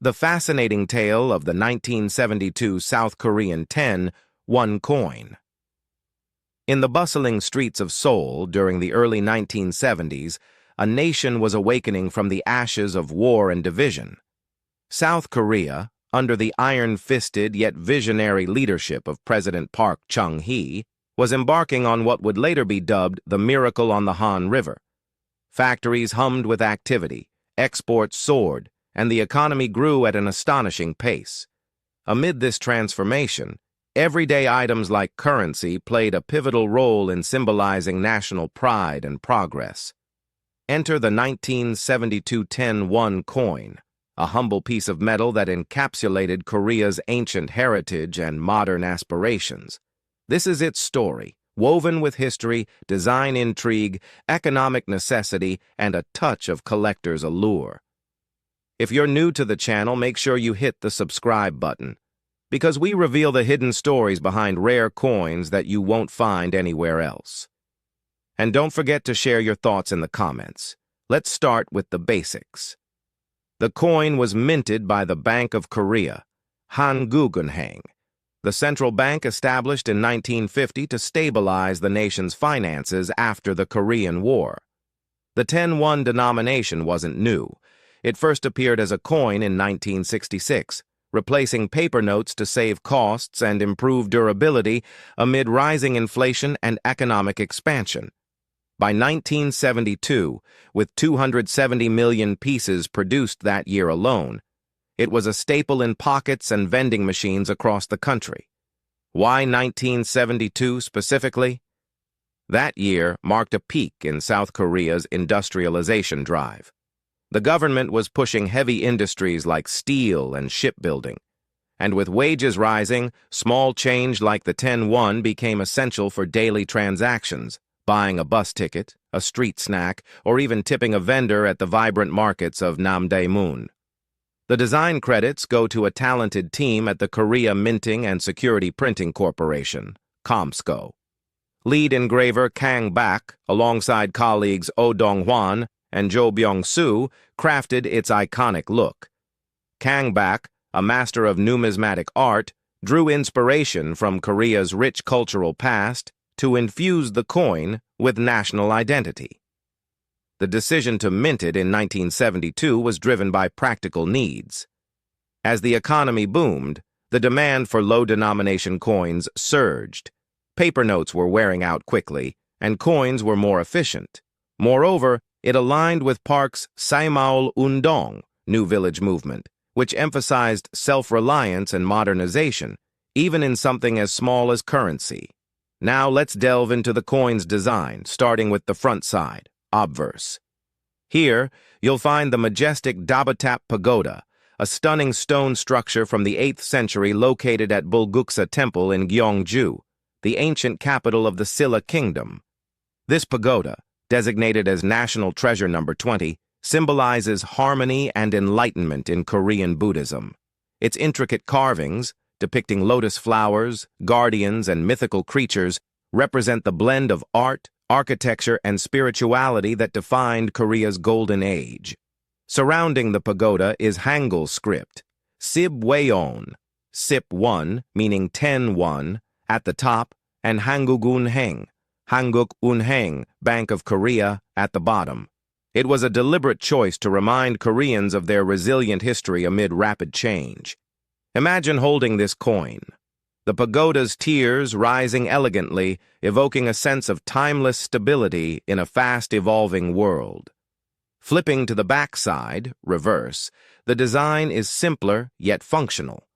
The fascinating tale of the 1972 South Korean 10-1 coin. In the bustling streets of Seoul during the early 1970s, a nation was awakening from the ashes of war and division. South Korea, under the iron-fisted yet visionary leadership of President Park Chung-hee, was embarking on what would later be dubbed the Miracle on the Han River. Factories hummed with activity, exports soared, and the economy grew at an astonishing pace. Amid this transformation, everyday items like currency played a pivotal role in symbolizing national pride and progress. Enter the 1972 10-1 coin, a humble piece of metal that encapsulated Korea's ancient heritage and modern aspirations. This is its story, woven with history, design intrigue, economic necessity, and a touch of collector's allure. If you're new to the channel, make sure you hit the subscribe button, because we reveal the hidden stories behind rare coins that you won't find anywhere else. And don't forget to share your thoughts in the comments. Let's start with the basics. The coin was minted by the Bank of Korea, Hangulgunhang, the central bank established in 1950 to stabilize the nation's finances after the Korean War. The 10-1 denomination wasn't new. It first appeared as a coin in 1966, replacing paper notes to save costs and improve durability amid rising inflation and economic expansion. By 1972, with 270 million pieces produced that year alone, it was a staple in pockets and vending machines across the country. Why 1972 specifically? That year marked a peak in South Korea's industrialization drive. The government was pushing heavy industries like steel and shipbuilding, and with wages rising, small change like the 10-1 became essential for daily transactions, buying a bus ticket, a street snack, or even tipping a vendor at the vibrant markets of Namdaemun. The design credits go to a talented team at the Korea Minting and Security Printing Corporation, Comsco. Lead engraver Kang Bak, alongside colleagues Oh Dong-hwan and Jo Byung-soo, crafted its iconic look. Kang Bak, a master of numismatic art, drew inspiration from Korea's rich cultural past to infuse the coin with national identity. The decision to mint it in 1972 was driven by practical needs. As the economy boomed, the demand for low-denomination coins surged. Paper notes were wearing out quickly, and coins were more efficient. Moreover, it aligned with Park's Saimaul Undong, New Village movement, which emphasized self-reliance and modernization, even in something as small as currency. Now let's delve into the coin's design, starting with the front side, obverse. Here, you'll find the majestic Dabatap Pagoda, a stunning stone structure from the 8th century located at Bulguksa Temple in Gyeongju, the ancient capital of the Silla Kingdom. This pagoda, designated as National Treasure Number 20, symbolizes harmony and enlightenment in Korean Buddhism. Its intricate carvings, depicting lotus flowers, guardians, and mythical creatures, represent the blend of art, architecture, and spirituality that defined Korea's golden age. Surrounding the pagoda is Hangul script, Sib-weon, Sip-1, meaning 10-1, at the top, and Hangulgunhang, Hanguk-unhang, Bank of Korea, at the bottom. It was a deliberate choice to remind Koreans of their resilient history amid rapid change. Imagine holding this coin, the pagoda's tiers rising elegantly, evoking a sense of timeless stability in a fast-evolving world. Flipping to the backside, reverse, the design is simpler yet functional.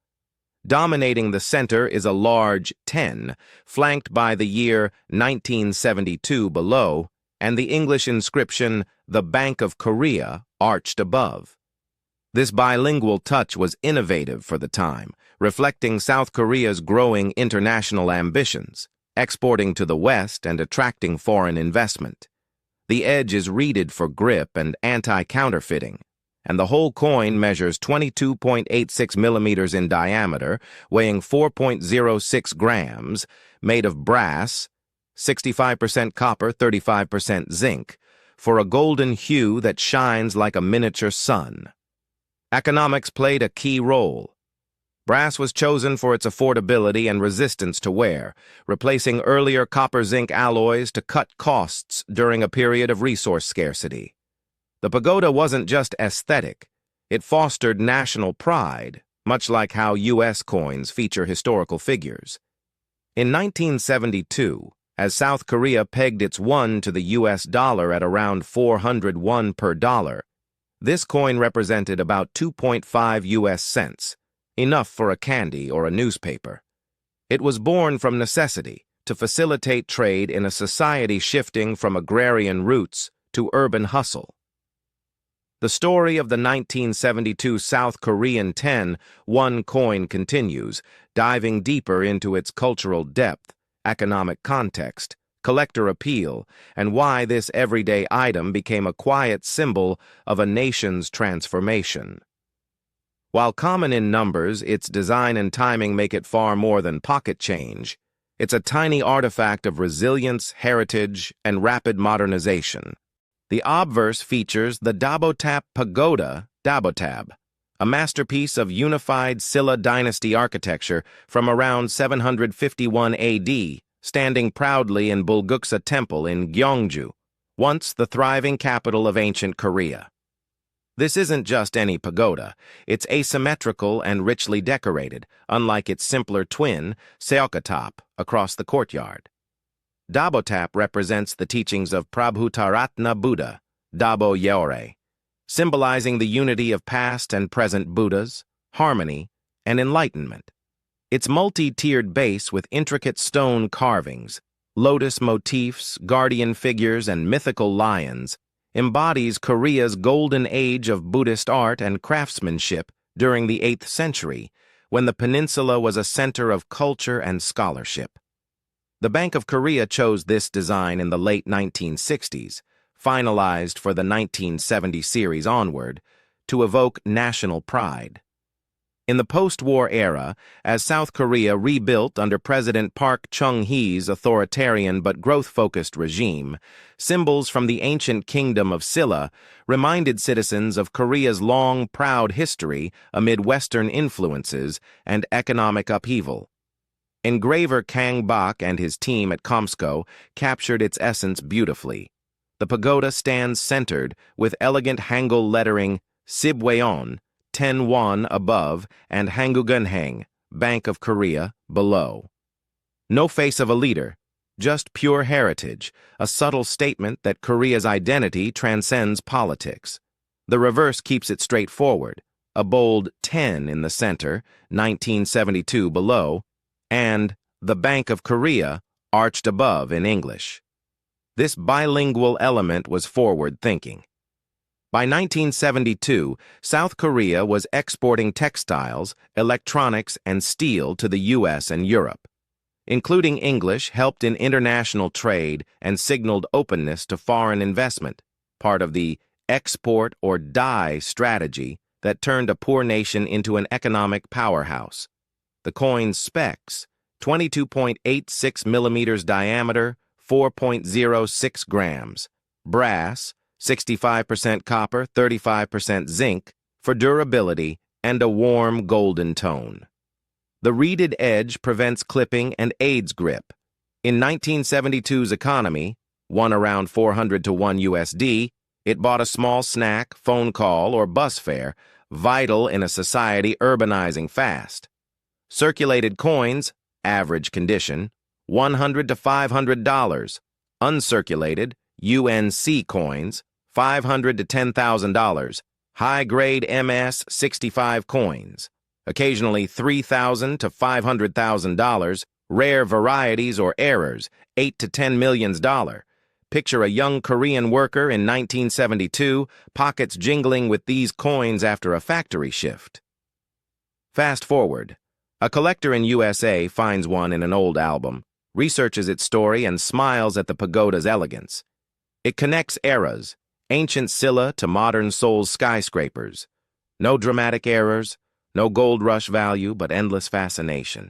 Dominating the center is a large 10, flanked by the year 1972 below, and the English inscription, "The Bank of Korea," arched above. This bilingual touch was innovative for the time, reflecting South Korea's growing international ambitions, exporting to the West and attracting foreign investment. The edge is reeded for grip and anti-counterfeiting, and the whole coin measures 22.86 millimeters in diameter, weighing 4.06 grams, made of brass, 65% copper, 35% zinc, for a golden hue that shines like a miniature sun. Economics played a key role. Brass was chosen for its affordability and resistance to wear, replacing earlier copper-zinc alloys to cut costs during a period of resource scarcity. The pagoda wasn't just aesthetic, it fostered national pride, much like how U.S. coins feature historical figures. In 1972, as South Korea pegged its won to the U.S. dollar at around 400 won per dollar, this coin represented about 2.5 U.S. cents, enough for a candy or a newspaper. It was born from necessity to facilitate trade in a society shifting from agrarian roots to urban hustle. The story of the 1972 South Korean 10-1 coin continues, diving deeper into its cultural depth, economic context, collector appeal, and why this everyday item became a quiet symbol of a nation's transformation. While common in numbers, its design and timing make it far more than pocket change. It's a tiny artifact of resilience, heritage, and rapid modernization. The obverse features the Dabotap Pagoda, Dabotab, a masterpiece of unified Silla dynasty architecture from around 751 AD, standing proudly in Bulguksa Temple in Gyeongju, once the thriving capital of ancient Korea. This isn't just any pagoda, it's asymmetrical and richly decorated, unlike its simpler twin, Seokatop, across the courtyard. Dabotap represents the teachings of Prabhutaratna Buddha, Dabo Yore, symbolizing the unity of past and present Buddhas, harmony, and enlightenment. Its multi-tiered base with intricate stone carvings, lotus motifs, guardian figures, and mythical lions embodies Korea's golden age of Buddhist art and craftsmanship during the 8th century, when the peninsula was a center of culture and scholarship. The Bank of Korea chose this design in the late 1960s, finalized for the 1970 series onward, to evoke national pride. In the post-war era, as South Korea rebuilt under President Park Chung-hee's authoritarian but growth-focused regime, symbols from the ancient kingdom of Silla reminded citizens of Korea's long, proud history amid Western influences and economic upheaval. Engraver Kang Bak and his team at Comsco captured its essence beautifully. The pagoda stands centered with elegant Hangul lettering Sibweon, 10 won above, and Hangugunhang, Bank of Korea, below. No face of a leader, just pure heritage, a subtle statement that Korea's identity transcends politics. The reverse keeps it straightforward, a bold 10 in the center, 1972 below, and the Bank of Korea arched above in English. This bilingual element was forward-thinking. By 1972, South Korea was exporting textiles, electronics, and steel to the U.S. and Europe. Including English helped in international trade and signaled openness to foreign investment, part of the export or die strategy that turned a poor nation into an economic powerhouse. The coin's specs, 22.86 millimeters diameter, 4.06 grams, brass, 65% copper, 35% zinc, for durability and a warm golden tone. The reeded edge prevents clipping and aids grip. In 1972's economy, one around 400 to 1 USD, it bought a small snack, phone call, or bus fare, vital in a society urbanizing fast. Circulated coins, average condition, $100 to $500. Uncirculated, UNC coins, $500 to $10,000. High-grade MS 65 coins. Occasionally $3,000 to $500,000. Rare varieties or errors, $8 to $10 million. Picture a young Korean worker in 1972, pockets jingling with these coins after a factory shift. Fast forward. A collector in USA finds one in an old album, researches its story, and smiles at the pagoda's elegance. It connects eras, ancient Silla to modern Seoul skyscrapers. No dramatic errors, no gold rush value, but endless fascination.